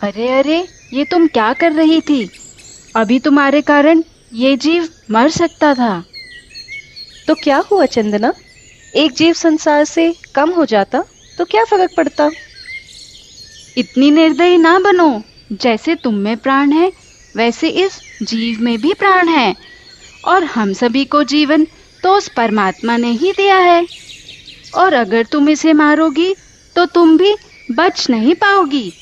अरे अरे, ये तुम क्या कर रही थी? अभी तुम्हारे कारण ये जीव मर सकता था। तो क्या हुआ चंदना, एक जीव संसार से कम हो जाता तो क्या फर्क पड़ता। इतनी निर्दयी ना बनो। जैसे तुम में प्राण है, वैसे इस जीव में भी प्राण है। और हम सभी को जीवन तो उस परमात्मा ने ही दिया है। और अगर तुम इसे मारोगी तो तुम भी बच नहीं पाओगी।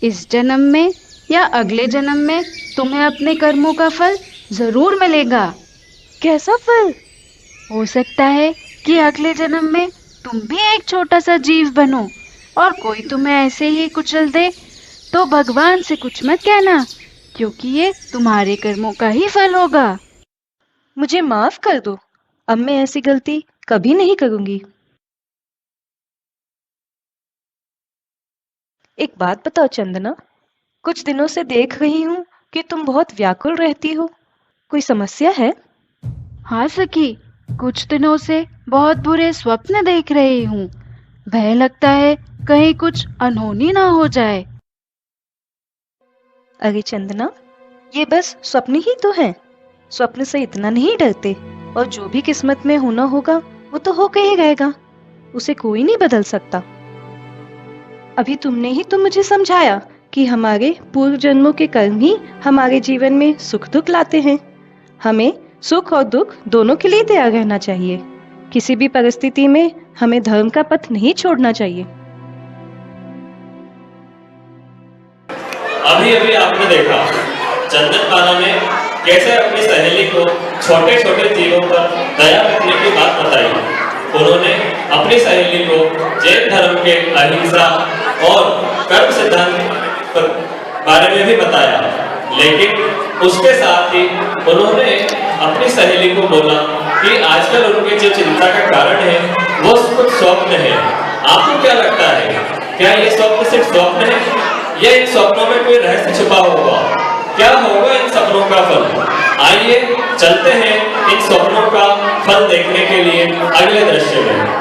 इस जन्म में या अगले जन्म में तुम्हें अपने कर्मों का फल जरूर मिलेगा। कैसा फल। हो सकता है कि अगले जन्म में तुम भी एक छोटा सा जीव बनो और कोई तुम्हें ऐसे ही कुचल दे। तो भगवान से कुछ मत कहना, क्योंकि ये तुम्हारे कर्मों का ही फल होगा। मुझे माफ कर दो, अब मैं ऐसी गलती कभी नहीं करूंगी। एक बात बताओ चंदना, कुछ दिनों से देख रही हूँ कि तुम बहुत व्याकुल रहती हो। कोई समस्या है। हाँ सखी, कुछ दिनों से बहुत बुरे स्वप्न देख रही हूँ। भय लगता है कहीं कुछ अनहोनी ना हो जाए। अरे चंदना, ये बस स्वप्न ही तो है। स्वप्न से इतना नहीं डरते, और जो भी किस्मत में होना होगा वो तो होकर ही रहेगा। उसे कोई नहीं बदल सकता। अभी तुमने ही तो मुझे समझाया कि हमारे पूर्व जन्मों के कर्म ही हमारे जीवन में सुख दुख लाते हैं। हमें सुख और दुख दोनों के लिए तैयार रहना चाहिए। किसी भी परिस्थिति में हमें धर्म का पथ नहीं छोड़ना चाहिए। अभी अभी आपने देखा चंदन बाला ने कैसे अपनी सहेली को छोटे छोटे जीवों पर दया रखने की बात बताई। उन्होंने अपनी सहेली को जैन धर्म के अहिंसा और कर्म सिद्धांत पर बारे में भी बताया, लेकिन उसके साथ ही उन्होंने अपनी सहेली को बोला कि आजकल उनके जो चिंता का कारण है वो कुछ स्वप्न है। आपको क्या लगता है, क्या ये स्वप्न सिर्फ स्वप्न है या इन सपनों में कोई रहस्य छुपा होगा? क्या होगा इन सपनों का फल? आइए चलते हैं इन सपनों का फल देखने के लिए अगले दृश्य में।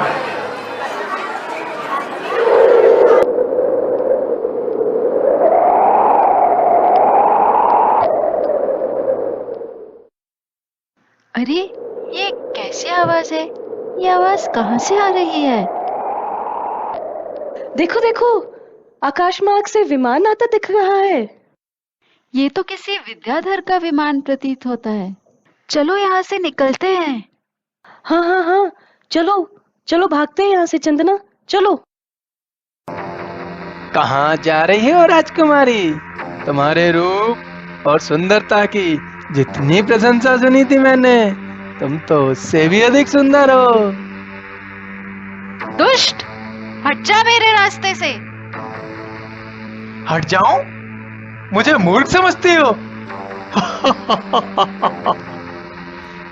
अरे, ये कैसी आवाज है? ये आवाज कहाँ से आ रही है? देखो देखो, आकाश मार्ग से विमान आता दिख रहा है। ये तो किसी विद्याधर का विमान प्रतीत होता है। चलो यहाँ से निकलते हैं। हाँ हाँ हाँ, चलो चलो भागते हैं यहाँ से चंदना, चलो। कहाँ जा रही हो राजकुमारी? तुम्हारे रूप और सुंदरता की जितनी प्रशंसा सुनी थी मैंने, तुम तो उससे भी अधिक सुंदर हो। दुष्ट, हट जा मेरे रास्ते से। हट जाऊं? मुझे मूर्ख समझती हो?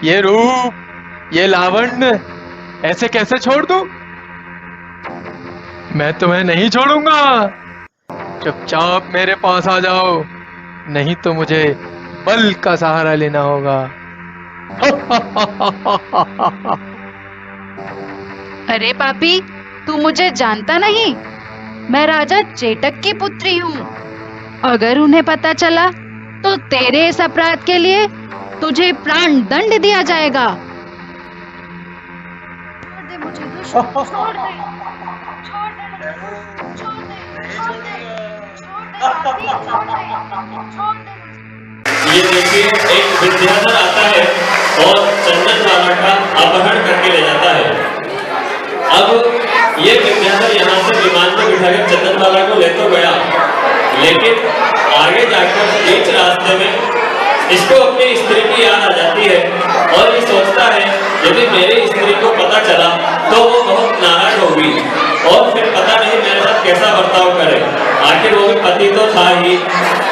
ये रूप, ये लावण्य ऐसे कैसे छोड़ दूं? मैं तुम्हें नहीं छोड़ूंगा। चुपचाप मेरे पास आ जाओ, नहीं तो मुझे बल का सहारा लेना होगा। अरे पापी, तू मुझे जानता नहीं। मैं राजा चेटक की पुत्री हूँ। अगर उन्हें पता चला तो तेरे इस अपराध के लिए तुझे प्राण दंड दिया जाएगा। छोड़ दे मुझे दुष्ट, छोड़ दे, छोड़ दे, छोड़ दे, छोड़ दे, छोड़ दे, छोड़ दे, छोड़ दे। ये देखिए, एक विद्याधर आता है और चंदन बाला का अपहरण करके ले जाता है। अब ये विद्याधर यहाँ से विमान में बिठाकर चंदन बाला को ले तो गया, लेकिन आगे जाकर बीच रास्ते में इसको अपनी स्त्री की याद आ जाती है और ये सोचता है यदि मेरी स्त्री को पता चला तो वो बहुत नाराज होगी और फिर पता नहीं मेरे साथ कैसा बर्ताव करे। आखिर वो भी पति तो था ही,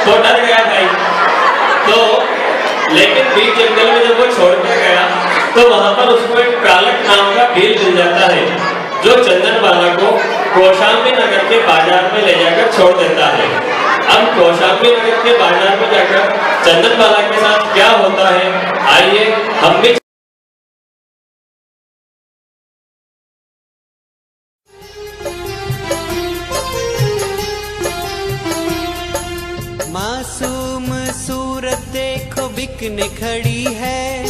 तो डर गया भाई। तो लेकिन बीच जंगल में जब वो छोड़ के गया तो वहां पर उसको एक कालक नाम का भील मिल जाता है, जो चंदन बाला को कौशाम्बी नगर के बाजार में ले जाकर छोड़ देता है। अब कौशाम्बी नगर के बाजार में जाकर चंदन बाला के साथ क्या होता है, आइए हम भी बिकने खड़ी है।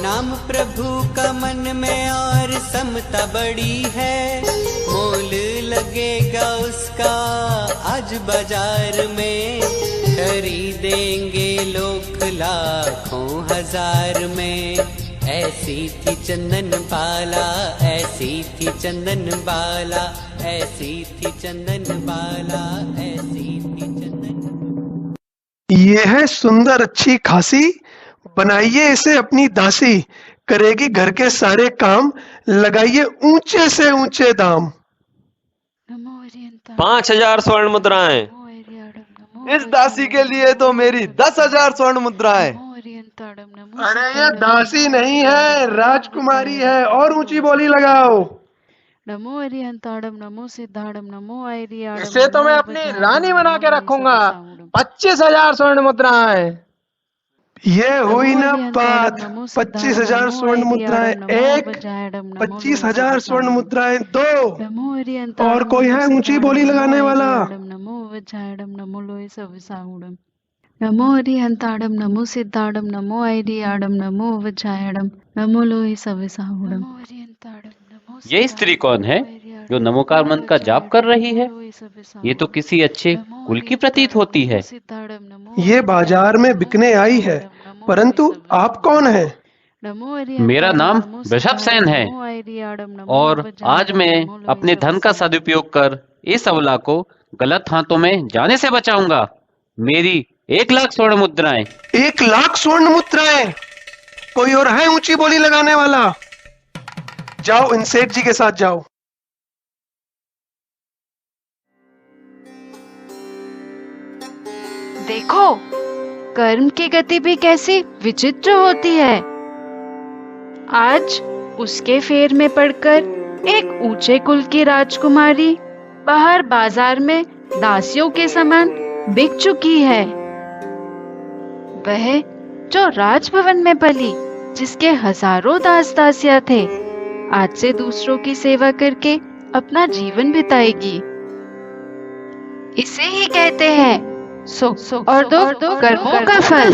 नाम प्रभु का मन में और समता बड़ी है। मोल लगेगा उसका आज बाजार में, खरीदेंगे लोग लाखों हजार में। ऐसी थी चंदन बाला, ऐसी थी चंदन बाला, ऐसी थी चंदन बाला, ऐसी थी चंदन। ये है सुंदर अच्छी खासी, बनाइए इसे अपनी दासी। करेगी घर के सारे काम, लगाइए ऊंचे से ऊंचे दाम। 5,000 स्वर्ण मुद्राएं। इस दासी के लिए तो मेरी 10,000 स्वर्ण मुद्राएं। अरे ये दासी नहीं है, राजकुमारी है, और ऊंची बोली लगाओ। नमो अरिहंताड़म नमो सिद्धाड़म नमो आयरियाड़म। इसे तो मैं अपनी रानी बना के रखूंगा। 25,000 स्वर्ण मुद्राएं। ये हुई ना बात। 25,000 स्वर्ण मुद्राएं एक, 25,000 स्वर्ण मुद्राएं दो। और कोई है ऊंची बोली लगाने वाला? नमो वज्रायडम नमो लोय सविसाहुडम। नमो अरिहंताड़म नमो सिद्धाड़म नमो आयरियाड़म नमो वज्रायडम नमो लोय सविसाहुडम। ये स्त्री कौन है जो नमोकार मंत्र का जाप कर रही है? ये तो किसी अच्छे कुल की प्रतीत होती है। ये बाजार में बिकने आई है, परंतु आप कौन हैं? मेरा नाम वृषभ सेन है और आज मैं अपने धन का सदुपयोग कर इस अबला को गलत हाथों में जाने से बचाऊंगा। मेरी 1,00,000 स्वर्ण मुद्राएं। 1,00,000 स्वर्ण मुद्राएं? कोई और है ऊंची बोली लगाने वाला? जाओ इन सेठ जी के साथ जाओ। देखो, कर्म की गति भी कैसी विचित्र होती है। आज उसके फेर में पड़कर एक ऊंचे कुल की राजकुमारी बाहर बाजार में दासियों के समान बिक चुकी है। वह जो राजभवन में पली, जिसके हजारों दास दासियां थे, आज से दूसरों की सेवा करके अपना जीवन बिताएगी। इसे ही कहते हैं सुख और दुख कर्मों का फल।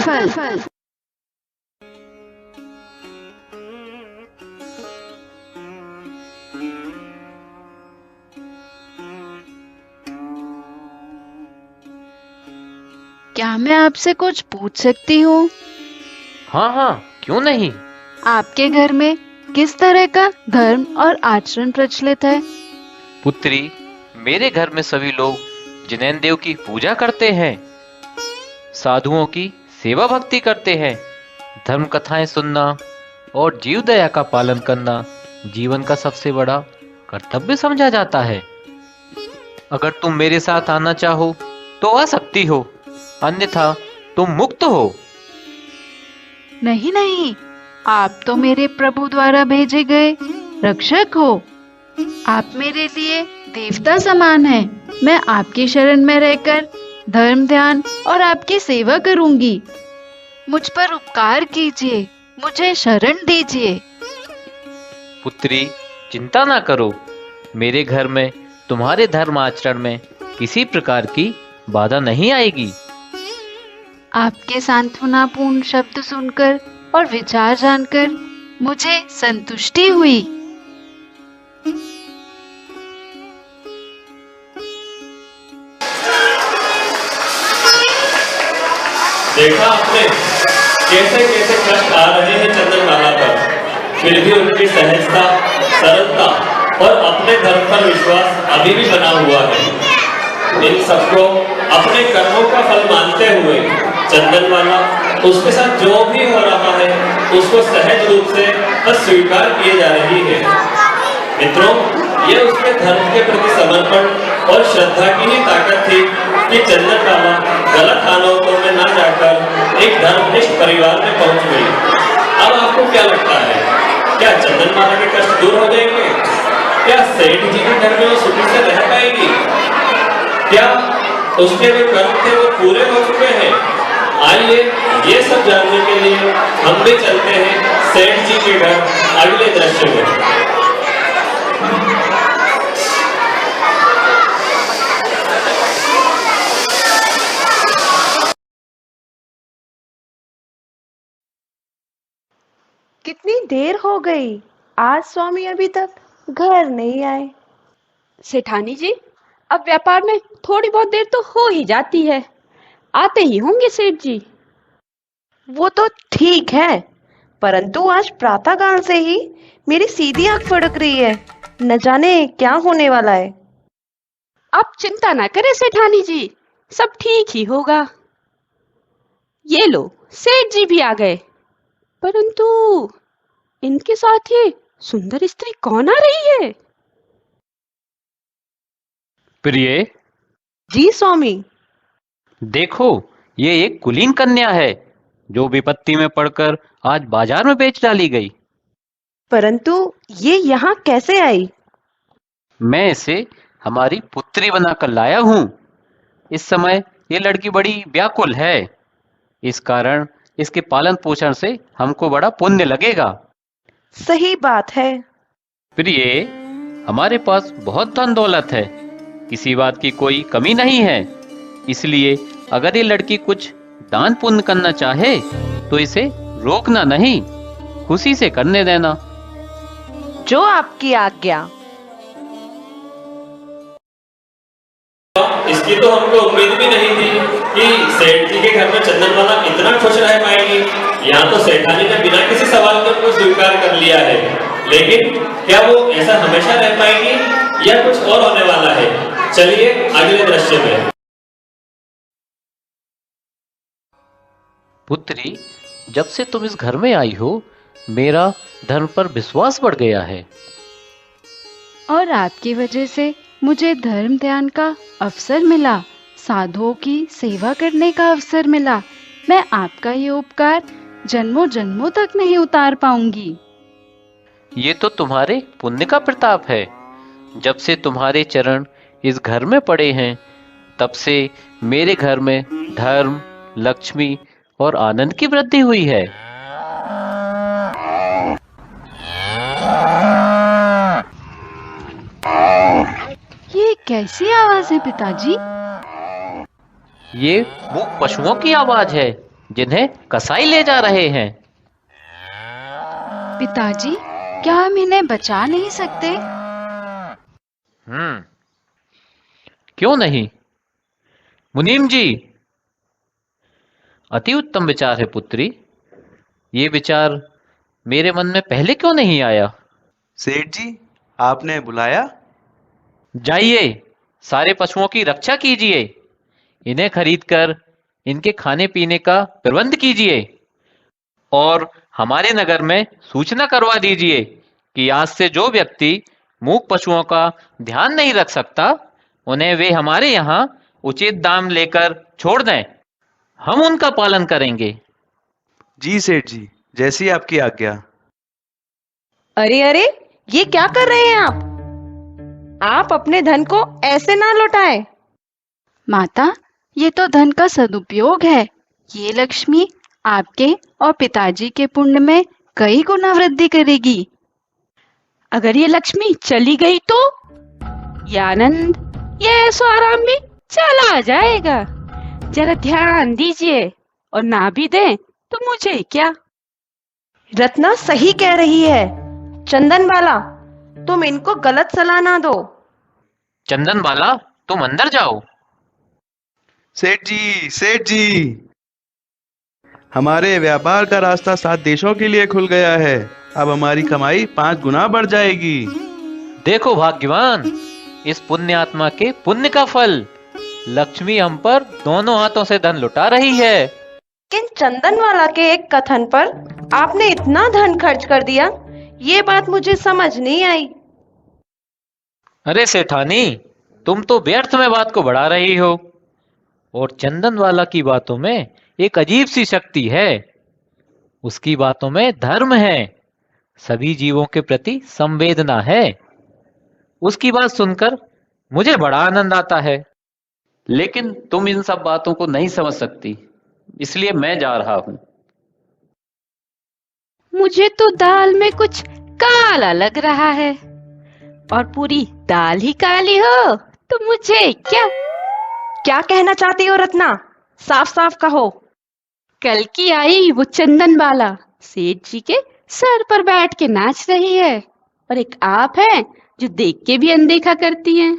क्या मैं आपसे कुछ पूछ सकती हूँ? हाँ हाँ, क्यों नहीं। आपके घर में किस तरह का धर्म और आचरण प्रचलित है? पुत्री, मेरे घर में सभी लोग जिनेन देव की पूजा करते हैं, साधुओं की सेवा भक्ति करते हैं। धर्म कथाएं सुनना और जीव दया का पालन करना जीवन का सबसे बड़ा कर्तव्य समझा जाता है। अगर तुम मेरे साथ आना चाहो तो आ सकती हो, अन्यथा तुम मुक्त हो। नहीं नहीं, आप तो मेरे प्रभु द्वारा भेजे गए रक्षक हो। आप मेरे लिए देवता समान हैं। मैं आपकी शरण में रहकर धर्म ध्यान और आपकी सेवा करूंगी। मुझ पर उपकार कीजिए, मुझे शरण दीजिए। पुत्री, चिंता ना करो। मेरे घर में तुम्हारे धर्म आचरण में किसी प्रकार की बाधा नहीं आएगी। आपके सांत्वनापूर्ण शब्द सुनकर और विचार जानकर मुझे संतुष्टि हुई। देखा आपने कैसे कैसे कष्ट आ रहे हैं चंद्रमाला पर, फिर भी उनकी सहजता, सरलता और अपने धर्म पर विश्वास अभी भी बना हुआ है। इन सबको अपने कर्मों का फल मानते हुए चंदनमाला उसके साथ जो भी हो रहा है उसको सहज रूप से अस्वीकार किए जा रही है। मित्रों, ये उसके धर्म के प्रति समर्पण और श्रद्धा की ही ताकत थी कि चंदनमाला गलत हालातों में ना जाकर एक धर्मनिष्ठ परिवार में पहुंच गई। अब आपको क्या लगता है, क्या चंदनमाला के कष्ट दूर हो जाएंगे? क्या सेठ जी के घर में वो सुखी से रह पाएगी? क्या उसके जो कर्म थे वो पूरे हो चुके हैं? आइए ये सब जानने के लिए हम भी चलते हैं सेठ जी के घर अगले दृश्य में। कितनी देर हो गई, आज स्वामी अभी तक घर नहीं आए। सेठानी जी, अब व्यापार में थोड़ी बहुत देर तो हो ही जाती है, आते ही होंगे सेठ जी। वो तो ठीक है, परंतु आज प्रातःकाल से ही मेरी सीधी आंख फड़क रही है, न जाने क्या होने वाला है। आप चिंता ना करें सेठानी जी, सब ठीक ही होगा। ये लो, सेठ जी भी आ गए। परंतु इनके साथ ये सुंदर स्त्री कौन आ रही है? प्रिय, जी स्वामी। देखो, ये एक कुलीन कन्या है जो विपत्ति में पड़कर आज बाजार में बेच डाली गई। परंतु ये यहाँ कैसे आई? मैं इसे हमारी पुत्री बनाकर लाया हूँ। इस समय ये लड़की बड़ी व्याकुल है, इस कारण इसके पालन पोषण से हमको बड़ा पुण्य लगेगा। सही बात है। प्रिय, हमारे पास बहुत धन दौलत है, किसी बात की कोई कमी नहीं है, इसलिए अगर ये लड़की कुछ दान पुण्य करना चाहे तो इसे रोकना नहीं, खुशी से करने देना। जो आपकी आज्ञा। इसकी तो हमको उम्मीद भी नहीं थी कि सेठ जी के घर में चंदनबाला इतना खुश रह पाएगी। यहाँ तो सेठानी ने बिना किसी सवाल के उनको स्वीकार कर लिया है, लेकिन क्या वो ऐसा हमेशा रह पाएगी या कुछ और होने वाला है? चलिए अगले दृश्य में। पुत्री, जब से तुम इस घर में आई हो, मेरा धर्म पर विश्वास बढ़ गया है, और आपकी वजह से मुझे धर्म ध्यान का अवसर मिला, साधुओं की सेवा करने का अवसर मिला। मैं आपका ये उपकार जन्मों जन्मों तक नहीं उतार पाऊंगी। ये तो तुम्हारे पुण्य का प्रताप है। जब से तुम्हारे चरण इस घर में पड़े हैं, तब से मेरे घर में धर्म, लक्ष्मी और आनंद की वृद्धि हुई है। ये कैसी आवाज है पिताजी? ये मूक पशुओं की आवाज है जिन्हें कसाई ले जा रहे हैं। पिताजी, क्या हम इन्हें बचा नहीं सकते? क्यों नहीं मुनीम जी? अति उत्तम विचार है पुत्री। ये विचार मेरे मन में पहले क्यों नहीं आया? सेठ जी, आपने बुलाया? जाइए, सारे पशुओं की रक्षा कीजिए, इन्हें खरीदकर इनके खाने पीने का प्रबंध कीजिए और हमारे नगर में सूचना करवा दीजिए कि आज से जो व्यक्ति मूक पशुओं का ध्यान नहीं रख सकता, उन्हें वे हमारे यहाँ उचित दाम लेकर छोड़ दें। हम उनका पालन करेंगे। जी सेठ जी, जैसी आपकी आज्ञा। अरे अरे, ये क्या कर रहे हैं आप? आप अपने धन को ऐसे ना लौटाएं। माता, ये तो धन का सदुपयोग है। ये लक्ष्मी आपके और पिताजी के पुण्य में कई गुना वृद्धि करेगी। अगर ये लक्ष्मी चली गई तो ये आनंद, ये ऐसो आराम भी चला जाएगा। जरा ध्यान दीजिए, और ना भी दें तो मुझे क्या। रत्ना सही कह रही है। चंदनबाला, तुम इनको गलत सलाह ना दो। चंदनबाला, तुम अंदर जाओ। सेठ जी, हमारे व्यापार का रास्ता 7 देशों के लिए खुल गया है। अब हमारी कमाई 5 गुना बढ़ जाएगी। देखो भाग्यवान, इस पुण्य आत्मा के पुण्य का फल। लक्ष्मी हम पर दोनों हाथों से धन लुटा रही है। लेकिन चंदनवाला के एक कथन पर आपने इतना धन खर्च कर दिया, ये बात मुझे समझ नहीं आई। अरे सेठानी, तुम तो व्यर्थ में बात को बढ़ा रही हो। और चंदनवाला की बातों में एक अजीब सी शक्ति है। उसकी बातों में धर्म है, सभी जीवों के प्रति संवेदना है। उसकी बात सुनकर मुझे बड़ा आनंद आता है। लेकिन तुम इन सब बातों को नहीं समझ सकती, इसलिए मैं जा रहा हूं। मुझे तो दाल में कुछ काला लग रहा है, और पूरी दाल ही काली हो तो मुझे क्या कहना चाहती हो रत्ना? साफ साफ कहो। कल की आई वो चंदनबाला सेठ जी के सर पर बैठ के नाच रही है, और एक आप है जो देख के भी अनदेखा करती हैं।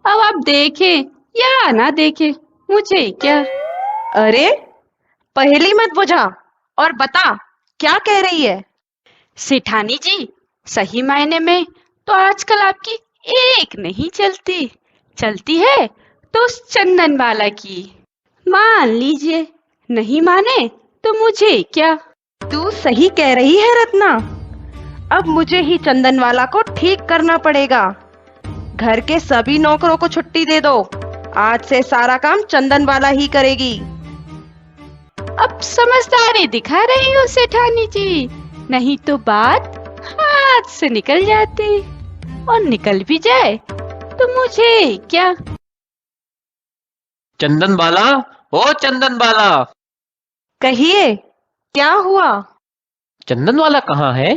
अब आप देखें या ना देखें, मुझे क्या। अरे पहेली मत बुझा और बता क्या कह रही है। सेठानी जी, सही मायने में तो आजकल आपकी एक नहीं चलती, चलती है तो उस चंदन वाला की। मान लीजिए, नहीं माने तो मुझे क्या। तू सही कह रही है रत्ना। अब मुझे ही चंदन वाला को ठीक करना पड़ेगा। घर के सभी नौकरों को छुट्टी दे दो। आज से सारा काम चंदन वाला ही करेगी। अब समझदारी दिखा रही हो सेठानी जी, नहीं तो बात हाथ से निकल जाती, और निकल भी जाए तो मुझे क्या। चंदन बाला, ओ चंदन बाला। कहिए, क्या हुआ? चंदन वाला कहाँ है?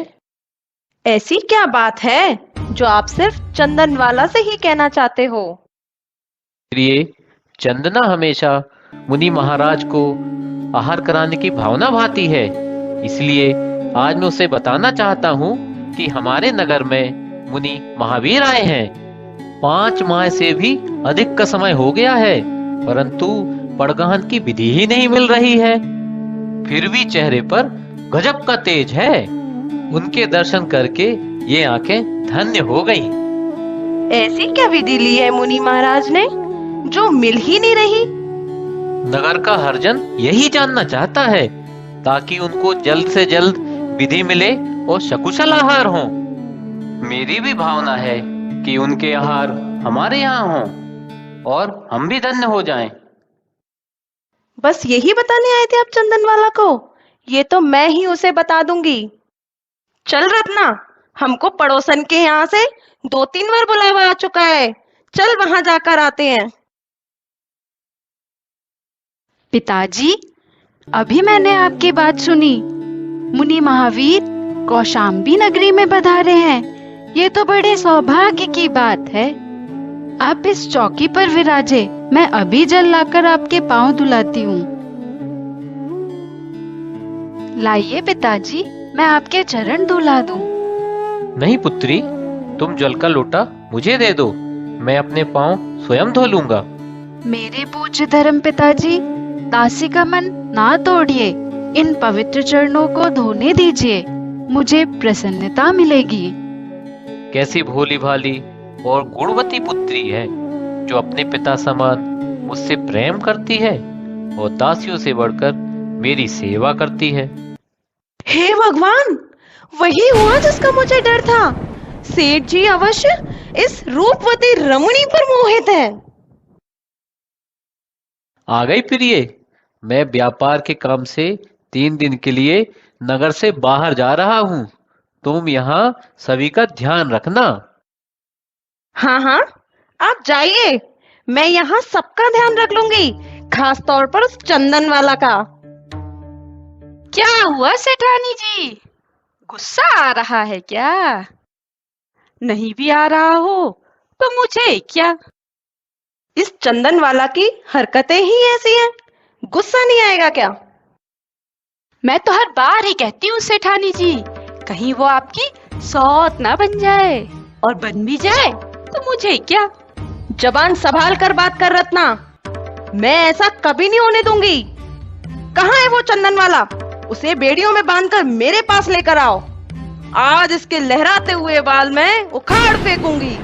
ऐसी क्या बात है जो आप सिर्फ चंदन वाला से ही कहना चाहते हो? प्रिय, चंदना हमेशा मुनि महाराज को आहार कराने की भावना भाती है, इसलिए आज मैं उसे बताना चाहता हूँ कि हमारे नगर में मुनि महावीर आए हैं। 5 माह से भी अधिक का समय हो गया है, परंतु पड़गहन की विधि ही नहीं मिल रही है। फिर भी चेहरे पर गजब का तेज है। उनके दर्शन करके ये आंखें धन्य हो गईं। ऐसी क्या विधि ली है मुनि महाराज ने जो मिल ही नहीं रही? नगर का हर जन यही जानना चाहता है, ताकि उनको जल्द से जल्द विधि मिले और सकुशल आहार हो। मेरी भी भावना है कि उनके आहार हमारे यहाँ हों और हम भी धन्य हो जाएं। बस यही बताने आए थे आप चंदन वाला को? ये तो मैं ही उसे बता दूंगी। चल रत्ना, हमको पड़ोसन के यहाँ से 2-3 बार बुलावा आ चुका है। चल वहां जाकर आते हैं। पिताजी, अभी मैंने आपकी बात सुनी। मुनि महावीर कौशाम्बी नगरी में पधारे हैं। ये तो बड़े सौभाग्य की बात है। आप इस चौकी पर विराजे, मैं अभी जल लाकर आपके पांव धुलाती हूँ। लाइए पिताजी, मैं आपके चरण धुला दूं। नहीं पुत्री, तुम जल का लोटा मुझे दे दो, मैं अपने पांव स्वयं धो लूंगा। मेरे पूज्य धर्म पिताजी, दासी का मन ना तोड़िए। इन पवित्र चरणों को धोने दीजिए, मुझे प्रसन्नता मिलेगी। कैसी भोली भाली और गुणवती पुत्री है, जो अपने पिता समान मुझसे प्रेम करती है और दासियों से बढ़कर मेरी सेवा करती है। हे भगवान, वही हुआ जिसका मुझे डर था। सेठ जी अवश्य इस रूपवती रमणी पर मोहित है। आ गई प्रिय, मैं व्यापार के काम से 3 दिन के लिए नगर से बाहर जा रहा हूँ। तुम यहाँ सभी का ध्यान रखना। हाँ हाँ, आप जाइए, मैं यहाँ सबका ध्यान रख लूंगी, खास तौर पर उस चंदन वाला का। क्या हुआ सेठानी जी, गुस्सा आ रहा है क्या? नहीं भी आ रहा हो तो मुझे क्या। इस चंदन वाला की हरकतें ही ऐसी हैं, गुस्सा नहीं आएगा क्या? मैं तो हर बार ही कहती हूँ सेठानी जी, कहीं वो आपकी सौत ना बन जाए, और बन भी जाए तो मुझे क्या। जबान संभाल कर बात कर रत्ना, मैं ऐसा कभी नहीं होने दूंगी। कहाँ है वो चंदन वाला? उसे बेड़ियों में बांधकर मेरे पास लेकर आओ। आज इसके लहराते हुए बाल मैं उखाड़ फेंकूंगी।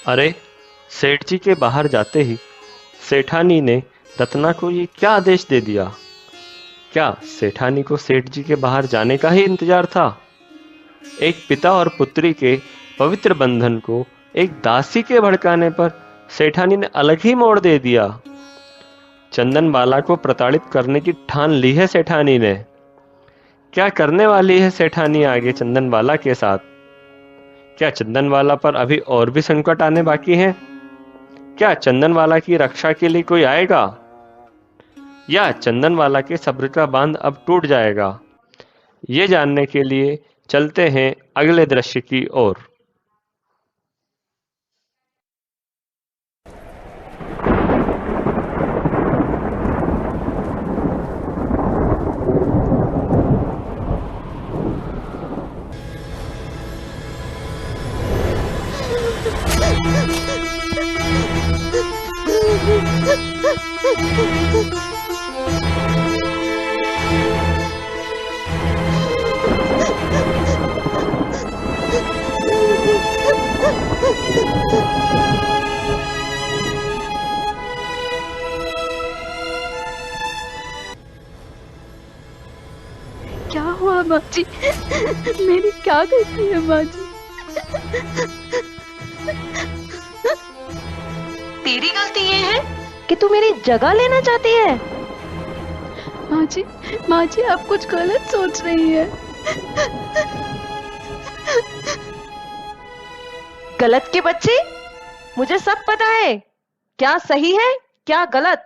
अरे, सेठ जी के बाहर जाते ही सेठानी ने रत्ना को ये क्या आदेश दे दिया? क्या सेठानी को सेठ जी के बाहर जाने का ही इंतजार था? एक पिता और पुत्री के पवित्र बंधन को एक दासी के भड़काने पर सेठानी ने अलग ही मोड़ दे दिया। चंदन बाला को प्रताड़ित करने की ठान ली है सेठानी ने। क्या करने वाली है सेठानी आगे चंदन बाला के साथ? क्या चंदन वाला पर अभी और भी संकट आने बाकी हैं? क्या चंदन वाला की रक्षा के लिए कोई आएगा, या चंदन वाला के सब्र का बांध अब टूट जाएगा? ये जानने के लिए चलते हैं अगले दृश्य की ओर। क्या हुआ माँ जी? मेरी क्या गलती है माँ जी? तेरी गलती ये है कि तू मेरी जगह लेना चाहती है। माँ जी आप कुछ गलत सोच रही है। गलत के बच्चे, मुझे सब पता है क्या सही है क्या गलत।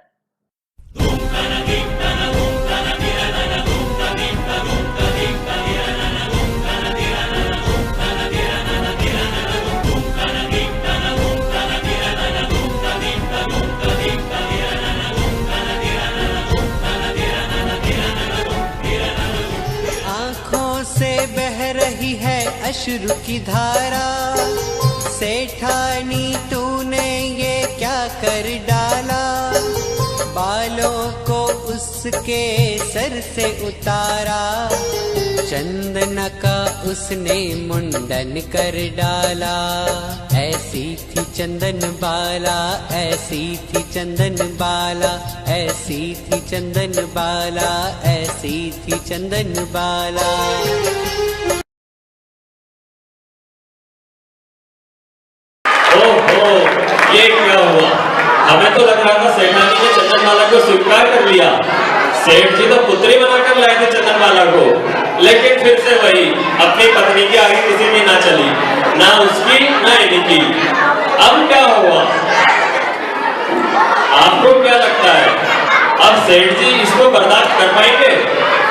आँखों से बह रही है अश्रु की धारा, सेठानी तूने ये क्या कर डाला, बालों को उसके सर से उतारा, चंदन का उसने मुंडन कर डाला, ऐसी थी चंदन बाला, ऐसी थी चंदन बाला, ऐसी थी चंदन बाला, ऐसी थी चंदन बाला। ओहो, ये क्या हुआ? हमें तो लग रहा था सेठानी ने चंदनमाला को स्वीकार कर लिया। सेठ जी तो पुत्री बनाकर लाए थे चंदनमाला को, लेकिन फिर से वही अपनी पत्नी के आगे किसी की ना चली, ना उसकी ना इनकी। अब क्या हुआ? आपको क्या लगता है अब सेठ जी इसको बर्दाश्त कर पाएंगे?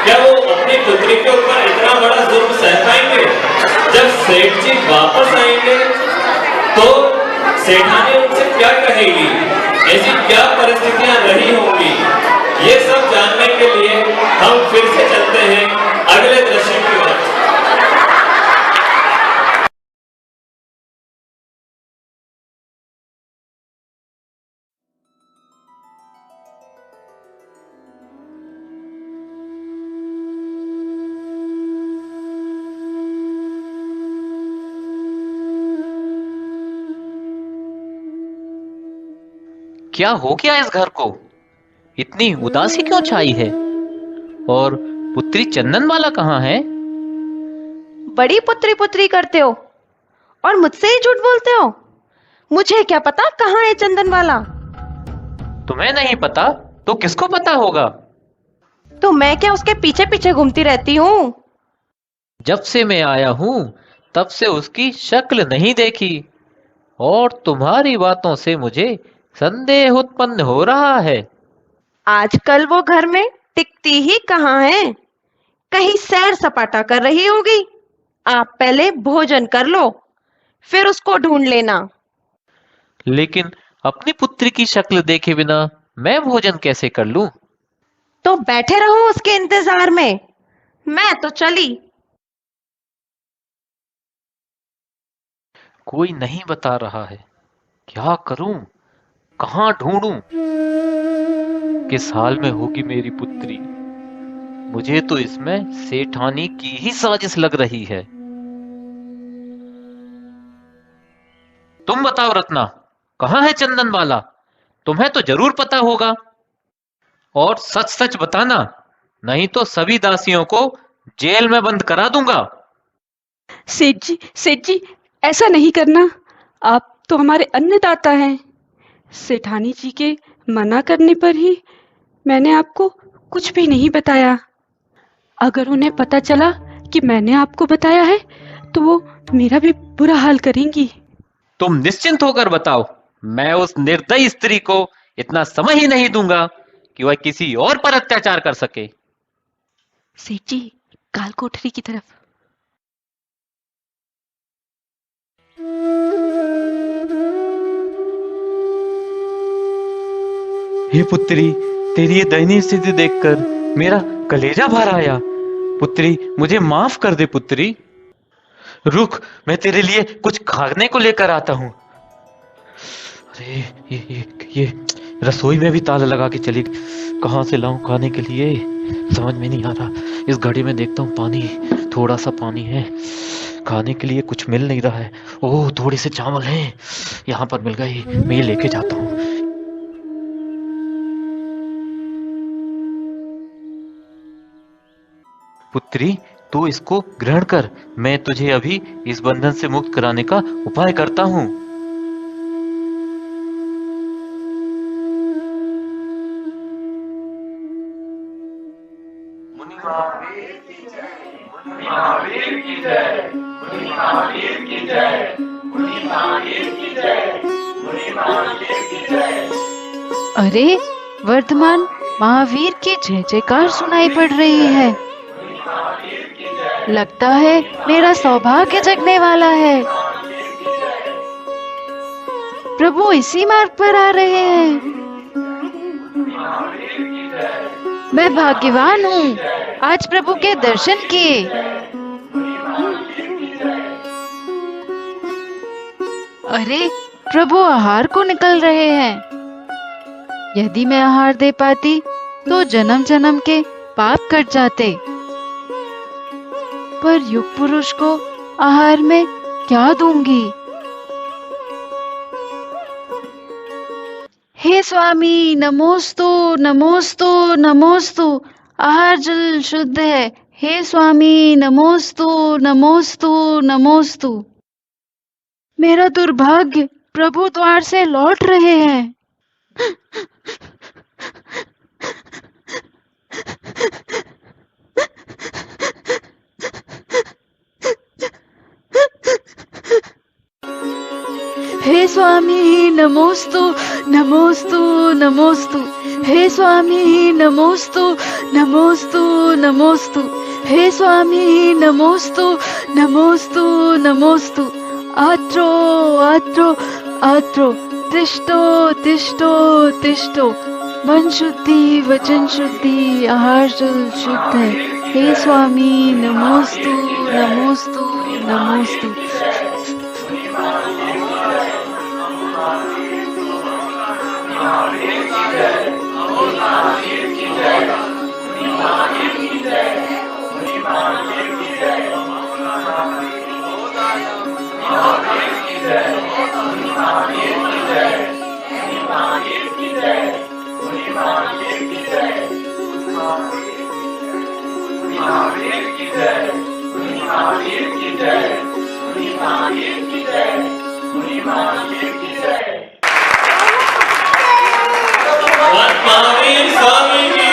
क्या वो अपनी पुत्री के ऊपर इतना बड़ा जुल्म सह पाएंगे? जब सेठ जी वापस आएंगे तो सेठानी उनसे क्या कहेगी? ऐसी क्या परिस्थितियां रही होंगी? ये सब जानने के लिए हम फिर से चलते हैं अगले दृश्य की ओर। क्या हो गया इस घर को? इतनी उदासी क्यों छाई है? और पुत्री चंदनमाला कहाँ है? बड़ी पुत्री पुत्री करते हो और मुझसे ही झूठ बोलते हो। मुझे क्या पता कहाँ है चंदनमाला। तुम्हें नहीं पता तो किसको पता होगा? तो मैं क्या उसके पीछे पीछे घूमती रहती हूँ? जब से मैं आया हूँ तब से उसकी शक्ल नहीं देखी, और तुम्हारी बातों से मुझे संदेह उत्पन्न हो रहा है। आजकल वो घर में टिकती ही कहाँ है, कहीं सैर सपाटा कर रही होगी। आप पहले भोजन कर लो, फिर उसको ढूंढ लेना। लेकिन अपनी पुत्री की शक्ल देखे बिना मैं भोजन कैसे कर लूं? तो बैठे रहो उसके इंतजार में, मैं तो चली। कोई नहीं बता रहा है, क्या करूं, कहां ढूंढूं? किस हाल में होगी मेरी पुत्री? मुझे तो इसमें सेठानी की ही साजिश लग रही है। तुम बताओ रत्ना, कहां है चंदनमाला? तुम्हें तो जरूर पता होगा, और सच सच बताना, नहीं तो सभी दासियों को जेल में बंद करा दूंगा। सेठ जी ऐसा नहीं करना, आप तो हमारे अन्नदाता हैं। सेठानी जी के मना करने पर ही मैंने आपको कुछ भी नहीं बताया। अगर उन्हें पता चला कि मैंने आपको बताया है तो वो मेरा भी बुरा हाल करेंगी। तुम निश्चिंत होकर बताओ, मैं उस निर्दयी स्त्री को इतना समय ही नहीं दूंगा कि वह किसी और पर अत्याचार कर सके। सेठ जी, काल कोठरी की तरफ। हे पुत्री, तेरी ये दयनीय स्थिति देखकर मेरा कलेजा भर आया। पुत्री, मुझे माफ कर दे पुत्री। रुक, मैं तेरे लिए कुछ खाने को लेकर आता हूँ। अरे रसोई में भी ताला लगा के चली, कहाँ से लाऊं खाने के लिए समझ में नहीं आ रहा। इस घड़ी में देखता हूँ पानी, थोड़ा सा पानी है, खाने के लिए कुछ मिल नहीं रहा है। ओह थोड़े से चावल हैं, यहाँ पर मिल गए, मैं ये लेके जाता हूँ। पुत्री तू इसको ग्रहण कर, मैं तुझे अभी इस बंधन से मुक्त कराने का उपाय करता हूँ। अरे वर्धमान महावीर की जय जयकार सुनाई पड़ रही है। लगता है मेरा सौभाग्य जगने वाला है। प्रभु इसी मार्ग पर आ रहे हैं। मैं भाग्यवान हूँ, आज प्रभु के दर्शन किए। अरे प्रभु आहार को निकल रहे हैं। यदि मैं आहार दे पाती तो जन्म जन्म के पाप कट जाते। पर युग पुरुष को आहार में क्या दूंगी? हे स्वामी नमोस्तु नमोस्तु नमोस्तु, आहार जल शुद्ध है। हे स्वामी नमोस्तु नमोस्तु नमोस्तु। मेरा दुर्भाग्य, प्रभु द्वार से लौट रहे हैं। हे स्वामी नमोस्तु नमोस्तु नमोस्तु। हे स्वामी नमोस्तु नमोस्तु नमोस्तु। हे स्वामी नमोस्तु नमोस्तु नमोस्तु। आत्रो आत्रो आत्रो, तिष्ठो तिष्ठो तिष्ठो। मन शुद्धि वचन शुद्धि आहार जल शुद्ध है। हे स्वामी नमोस्तु नमोस्तु नमोस्तु। महावीर स्वामी की।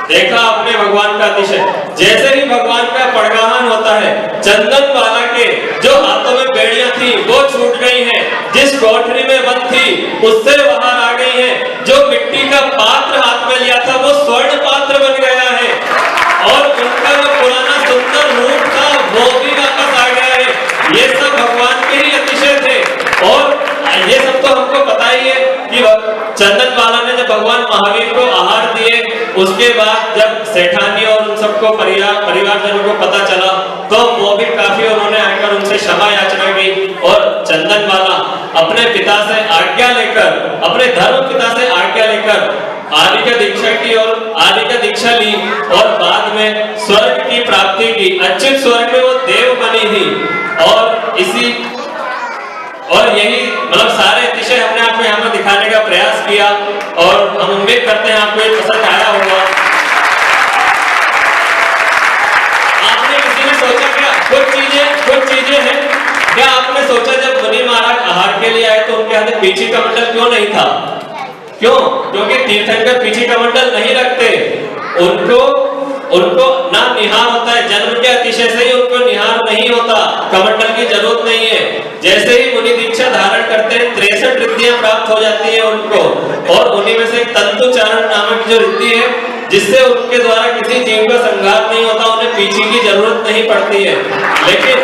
देखा आपने भगवान का अतिशय। जैसे ही भगवान का पड़गाहन होता है, चंदन वाला के जो हाथों में बेड़ियां थी वो छूट गई हैं, जिस कोठरी में बंद थी उससे बाहर आ गई हैं, जो मिट्टी का पात्र हाथ में लिया था वो स्वर्ण पात्र बन गया है, और उनका जो पुराना सुंदर रूप था वो भी वापस आ गया है। ये सब भगवान के ही अतिशय थे। और ये सब तो हमको पता ही है कि चंदन वाला ने जब भगवान महावीर को आहार दिए, उसके बाद जब सेठानी और उन सबको परिवारजनों को पता चला तो वो भी काफी उन्होंने आकर उनसे क्षमा याचना की। और चंदन वाला अपने पिता से आज्ञा लेकर, अपने धर्म पिता से आज्ञा लेकर आदि का दीक्षा की और आदि का दीक्षा ली, और बाद में स्वर्ग की प्राप्ति की। अच्युत स्वर्ग में वो देव बनी थी। और यही मतलब सारे अतिशय हमने आपको यहाँ पर दिखाने का प्रयास किया, और हम उम्मीद करते हैं आपको ये पसंद आया होगा। आपने किसी ने सोचा क्या? कुछ चीजें हैं क्या आपने सोचा जब मुनि महाराज आहार के लिए आए तो उनके हाथ में पीछे का मंडल क्यों नहीं था? क्यों? क्योंकि तीर्थंकर पीछे का मंडल नहीं रखते। उनको ना निहार होता है, जन्म के अतिशय से ही उनको निहार नहीं होता, कमंडल की जरूरत नहीं है। जैसे ही मुनि दीक्षा धारण करते हैं 63 रिद्धियां प्राप्त हो जाती है उनको, और उन्हीं में से तंतुचारण नामक जो रिद्धि है जिससे उनके द्वारा किसी जीव का संघात नहीं होता, उन्हें पीछे की जरूरत नहीं पड़ती है। लेकिन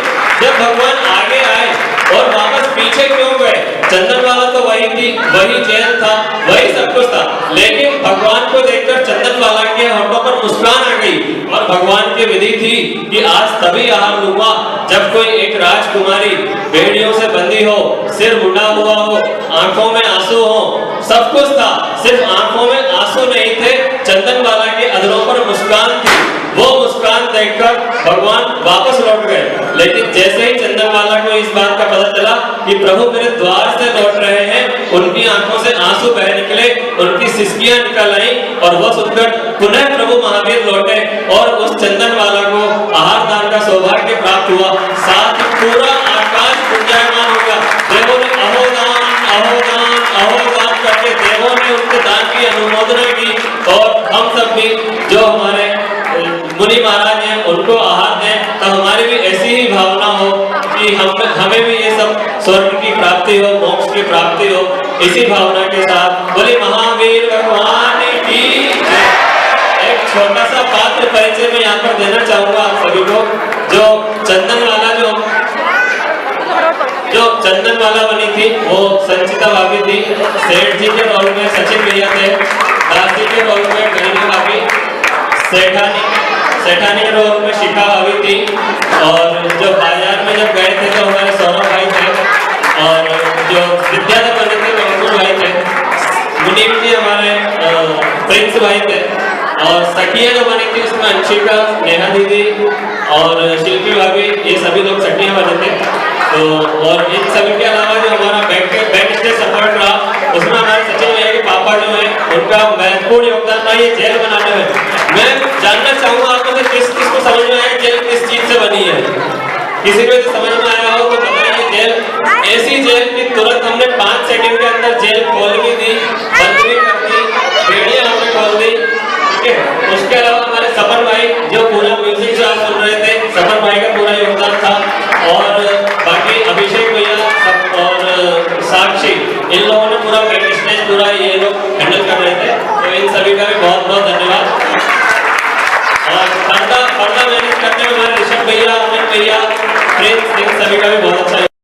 जब भगवान आगे आए और वापस पीछे क्यों गए? चंदन वाला तो वही वही थी, वही जेल था, वही सब कुछ था, लेकिन भगवान को देखकर चंदनवाला के होठों पर मुस्कान आ गई। और भगवान की विधि थी कि आज तभी आहार लूंगा जब कोई एक राजकुमारी बेड़ियों से बंधी हो, सिर मुड़ा हुआ हो, आंखों में आंसू हो, सब कुछ था, सिर्फ आंखों में आंसू नहीं थे, चंदनवाला के अधरों पर मुस्कान थी। वो मुस्कान देखकर भगवान वापस लौट गए, लेकिन जैसे ही चंदनवाला को इस बात का पता चला कि प्रभु मेरे द्वार से लौट रहे हैं, उनकी आंखों से आंसू बह निकले, उनकी सिसकियां निकल आई और वह सुनकर पुनः प्रभु महावीर लौटे और उस चंदनवाला को आहार दान का सौभाग्य प्राप्त हुआ। साथ ही पूरा आकाश गुंजायमान हो गया। देवों ने अहोदान अहोदान अहोदान करके देवों ने उनके दान की अनुमोदना की और हम सब भी जो हमारे मुनि महाराज हैं उनको आहार दें, तो हमारी भी ऐसी ही भावना हो कि हमें भी ये सब स्वर्ग की प्राप्ति हो, मोक्ष की प्राप्ति हो। इसी भावना के साथ बोले महावीर भगवान की जय। एक छोटा सा पात्र परिचय मैं यहाँ पर देना चाहूंगा आप सभी को। जो चंदनवाला बनी थी वो संचिता भाभी थी, सेठ जी के रोल में सचिन भैया थे, दास जी के रोल में गणना भाभी, सेठानी के रोल में शिखा भाभी थी, और जो बाजार में जब गए थे तो हमारे सौरभ भाई थे, और जो विद्याधर बने थे वो अंकुर भाई थे, मुनीम जी हमारे प्रिंस भाई थे, और सखिया जो बनी थी उसमें अंशिका, नेहा दीदी और शिल्पी भाभी, ये सभी लोग सखियां बने थे। तो और इन सभी के अलावा जो हमारा बैक स्टेज सपोर्ट रहा उसमें हमारे सचिन भैया के पापा जो है उनका महत्वपूर्ण योगदान था ये जेल बनाने में। मैं जानना चाहूंगा आपको किस को समझ में आया जेल किस चीज से बनी है? किसी को समझ में आया हो तो बताइए। जेल ऐसी जेल की तुरंत हमने 5 सेकंड के अंदर जेल खोल भी दी, बंद भी कर दी, बेड़ियां हमने खोल दी, ठीक है। उसके अलावा हमारे सपन भाई जो पूरा म्यूजिक जो आप सुन रहे थे, सपन भाई का पूरा योगदान था, और बाकी अभिषेक भैया और साक्षी, इन लोगों ने पूरा बैक स्टेज पूरा ये लोग हैंडल कर रहे थे, तो इन सभी का भी बहुत बहुत धन्यवाद। और पर्दा मैनेज करने में हमारे ऋषभ भैया, अमित भैया, प्रिंस, इन सभी का भी बहुत